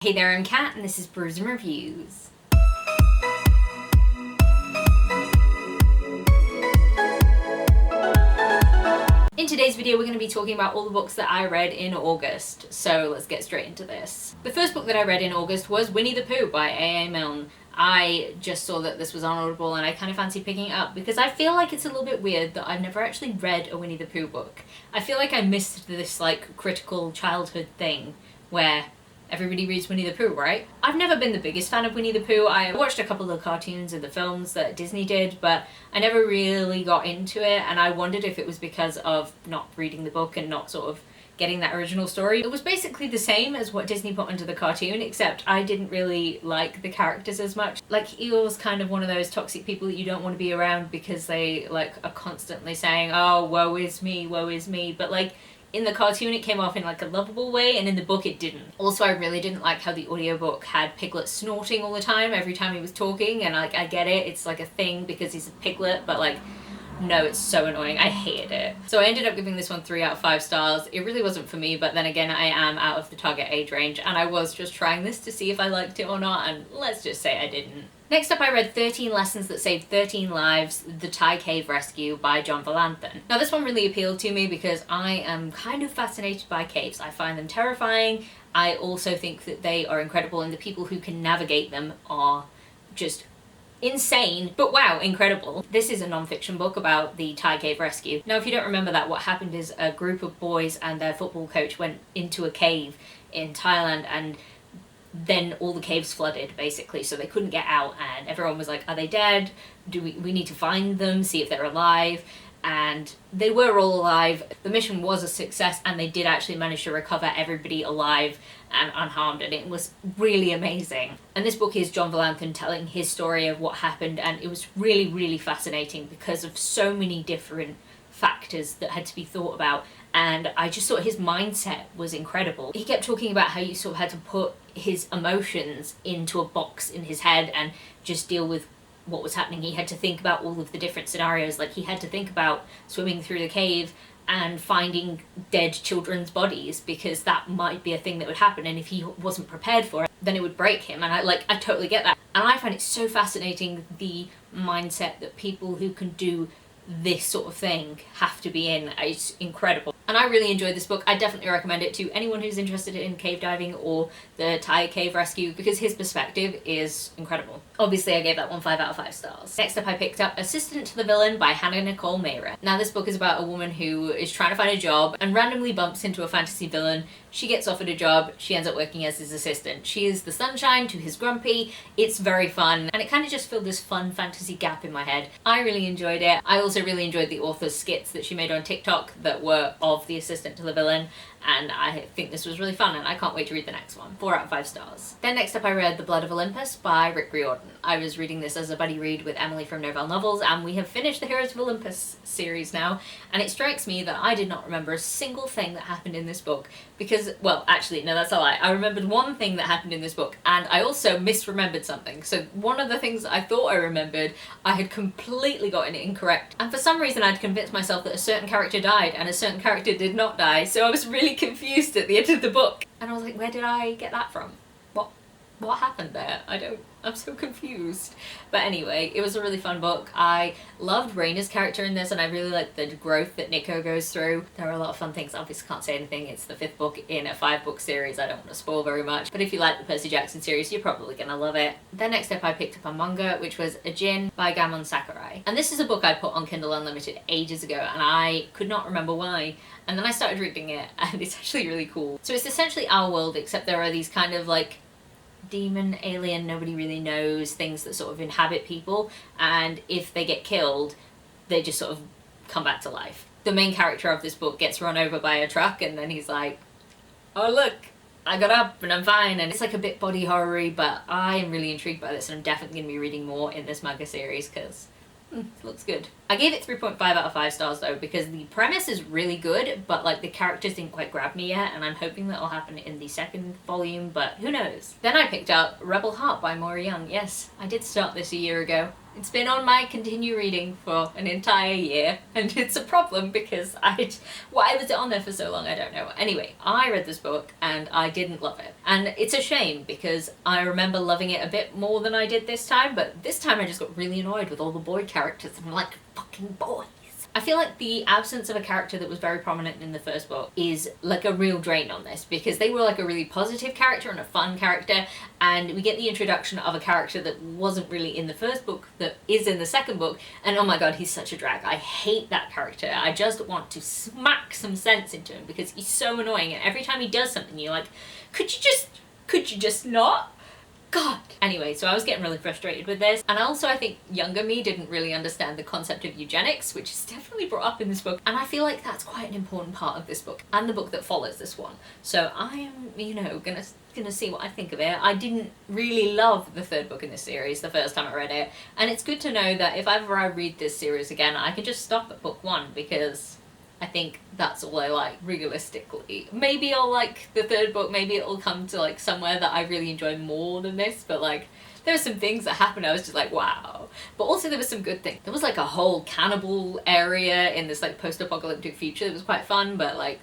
Hey there, I'm Kat and this is Brews and Reviews. In today's video we're going to be talking about all the books that I read in August, so let's get straight into this. The first book that I read in August was Winnie the Pooh by A.A. Milne. I just saw that this was on Audible and I kind of fancied picking it up because I feel like it's a little bit weird that I've never actually read a Winnie the Pooh book. I feel like I missed this critical childhood thing where everybody reads Winnie the Pooh, right? I've never been the biggest fan of Winnie the Pooh. I watched a couple of cartoons and the films that Disney did, but I never really got into it, and I wondered if it was because of not reading the book and not sort of getting that original story. It was basically the same as what Disney put into the cartoon, except I didn't really like the characters as much. Eeyore's kind of one of those toxic people that you don't want to be around because they are constantly saying, oh, woe is me, but in the cartoon it came off in a lovable way, and in the book it didn't. Also, I really didn't like how the audiobook had Piglet snorting all the time every time he was talking, and I get it, it's a thing because he's a piglet, but no, it's so annoying. I hated it. So I ended up giving this one 3 out of 5 stars. It really wasn't for me, but then again, I am out of the target age range, and I was just trying this to see if I liked it or not, and let's just say I didn't. Next up, I read 13 Lessons That Saved 13 Lives, The Thai Cave Rescue by John Valanthan. Now this one really appealed to me because I am kind of fascinated by caves. I find them terrifying. I also think that they are incredible, and the people who can navigate them are just insane, but wow, incredible. This is a non-fiction book about the Thai Cave Rescue. Now if you don't remember that, what happened is a group of boys and their football coach went into a cave in Thailand, and then all the caves flooded basically, so they couldn't get out, and everyone was like, are they dead? We need to find them, see if they're alive. And they were all alive. The mission was a success, and they did actually manage to recover everybody alive and unharmed, and it was really amazing. And this book is John Valanthan telling his story of what happened, and it was really fascinating because of so many different factors that had to be thought about, and I just thought his mindset was incredible. He kept talking about how you sort of had to put his emotions into a box in his head and just deal with what was happening. He had to think about all of the different scenarios. He had to think about swimming through the cave and finding dead children's bodies, because that might be a thing that would happen, and if he wasn't prepared for it, then it would break him. And I totally get that, and I find it so fascinating, the mindset that people who can do this sort of thing have to be in. It's incredible. And I really enjoyed this book. I definitely recommend it to anyone who's interested in cave diving or the Thai Cave Rescue, because his perspective is incredible. Obviously, I gave that one 5 out of 5 stars. Next up, I picked up Assistant to the Villain by Hannah Nicole Mayra. Now, this book is about a woman who is trying to find a job and randomly bumps into a fantasy villain. She gets offered a job. She ends up working as his assistant. She is the sunshine to his grumpy. It's very fun, and it kind of just filled this fun fantasy gap in my head. I really enjoyed it. I also really enjoyed the author's skits that she made on TikTok that were of the assistant to the villain, and I think this was really fun, and I can't wait to read the next one. 4 out of 5 stars. Then next up, I read The Blood of Olympus by Rick Riordan. I was reading this as a buddy read with Emily from Novelle Novels, and we have finished the Heroes of Olympus series now, and it strikes me that I did not remember a single thing that happened in this book, because, well, actually, no, that's a lie. I remembered one thing that happened in this book, and I also misremembered something. So one of the things I thought I remembered, I had completely gotten it incorrect, and for some reason I'd convinced myself that a certain character died and a certain character did not die, so I was really confused at the end of the book, and I was like, where did I get that from? What happened there? I'm so confused. But anyway, it was a really fun book. I loved Raina's character in this, and I really liked the growth that Nico goes through. There are a lot of fun things. Obviously can't say anything. It's the 5th book in a 5-book series. I don't want to spoil very much. But if you like the Percy Jackson series, you're probably gonna love it. Then next up, I picked up a manga, which was A Jin by Gamon Sakurai. And this is a book I put on Kindle Unlimited ages ago, and I could not remember why. And then I started reading it, and it's actually really cool. So it's essentially our world, except there are these kind of demon, alien, nobody really knows, things that sort of inhabit people, and if they get killed, they just sort of come back to life. The main character of this book gets run over by a truck, and then he's like, oh look, I got up and I'm fine, and it's a bit body horror-y, but I am really intrigued by this, and I'm definitely going to be reading more in this manga series, because it looks good. I gave it 3.5 out of 5 stars though, because the premise is really good, but the characters didn't quite grab me yet, and I'm hoping that'll happen in the 2nd volume, but who knows. Then I picked up Rebel Heart by Mori Young. Yes, I did start this a year ago. It's been on my continue reading for an entire year, and it's a problem because why was it on there for so long? I don't know. Anyway, I read this book and I didn't love it. And it's a shame because I remember loving it a bit more than I did this time, but this time I just got really annoyed with all the boy characters. I'm like, fucking boys. I feel like the absence of a character that was very prominent in the first book is like a real drain on this, because they were like a really positive character and a fun character, and we get the introduction of a character that wasn't really in the first book that is in the second book, and oh my god, he's such a drag. I hate that character. I just want to smack some sense into him because he's so annoying, and every time he does something you're like, could you just not? God. Anyway, so I was getting really frustrated with this, and also I think younger me didn't really understand the concept of eugenics, which is definitely brought up in this book, and I feel like that's quite an important part of this book and the book that follows this one. So I am, you know, gonna see what I think of it. I didn't really love the third book in this series the first time I read it, and it's good to know that if ever I read this series again, I can just stop at book 1, because I think that's all I like, realistically. Maybe I'll like the third book, maybe it'll come to like somewhere that I really enjoy more than this, but like there were some things that happened I was just like, wow. But also there was some good things. There was like a whole cannibal area in this like post-apocalyptic future that was quite fun, but like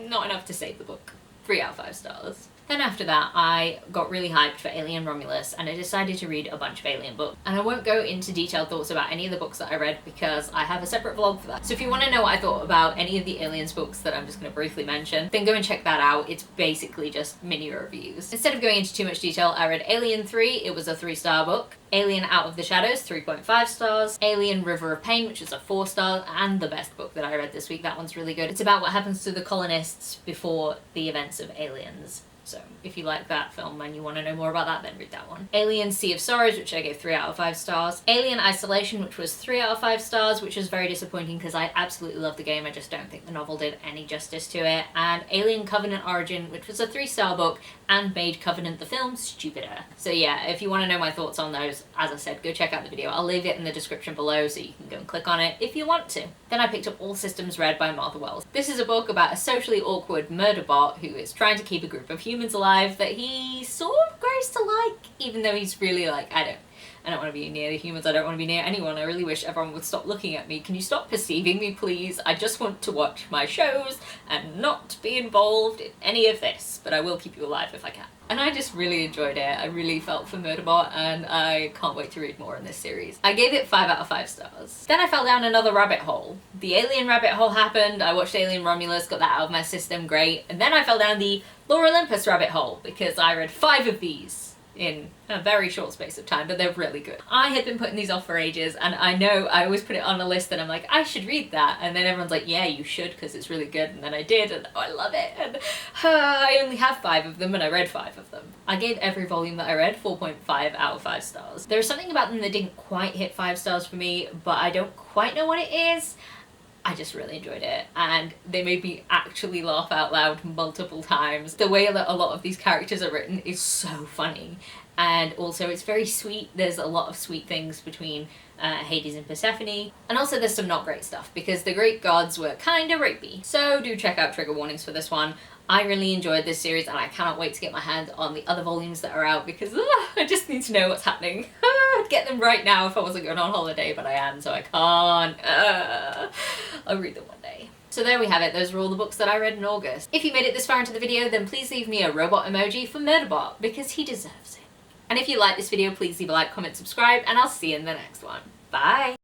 not enough to save the book. 3 out of 5 stars. Then after that, I got really hyped for Alien Romulus, and I decided to read a bunch of Alien books. And I won't go into detailed thoughts about any of the books that I read because I have a separate vlog for that. So if you want to know what I thought about any of the Aliens books that I'm just going to briefly mention, then go and check that out. It's basically just mini reviews. Instead of going into too much detail, I read Alien 3, it was a 3-star book. Alien Out of the Shadows, 3.5 stars. Alien River of Pain, which is a 4 star, and the best book that I read this week. That one's really good. It's about what happens to the colonists before the events of Aliens. So if you like that film and you want to know more about that, then read that one. Alien Sea of Sorrows, which I gave 3 out of 5 stars. Alien Isolation, which was 3 out of 5 stars, which was very disappointing because I absolutely loved the game. I just don't think the novel did any justice to it. And Alien Covenant Origin, which was a 3-star book and made Covenant the film stupider. So yeah, if you want to know my thoughts on those, as I said, go check out the video. I'll leave it in the description below so you can go and click on it if you want to. Then I picked up All Systems Red by Martha Wells. This is a book about a socially awkward murder bot who is trying to keep a group of humans alive that he sort of grows to like, even though he's really like, I don't want to be near the humans, I don't want to be near anyone, I really wish everyone would stop looking at me. Can you stop perceiving me, please? I just want to watch my shows and not be involved in any of this, but I will keep you alive if I can. And I just really enjoyed it. I really felt for Murderbot, and I can't wait to read more in this series. I gave it 5 out of 5 stars. Then I fell down another rabbit hole. The Alien rabbit hole happened, I watched Alien Romulus, got that out of my system, great. And then I fell down the Lore Olympus rabbit hole because I read 5 of these in a very short space of time, but they're really good. I had been putting these off for ages, and I know I always put it on a list and I'm like, I should read that, and then everyone's like, yeah, you should because it's really good, and then I did, and oh, I love it, and I only have 5 of them and I read 5 of them. I gave every volume that I read 4.5 out of 5 stars. There was something about them that didn't quite hit 5 stars for me, but I don't quite know what it is. I just really enjoyed it, and they made me actually laugh out loud multiple times. The way that a lot of these characters are written is so funny, and also it's very sweet. There's a lot of sweet things between Hades and Persephone, and also there's some not great stuff because the Greek gods were kinda rapey. So do check out trigger warnings for this one. I really enjoyed this series and I cannot wait to get my hands on the other volumes that are out because I just need to know what's happening. I'd get them right now if I wasn't going on holiday, but I am, so I can't. I'll read them one day. So there we have it, those were all the books that I read in August. If you made it this far into the video, then please leave me a robot emoji for Murderbot because he deserves it. And if you like this video, please leave a like, comment, subscribe, and I'll see you in the next one. Bye!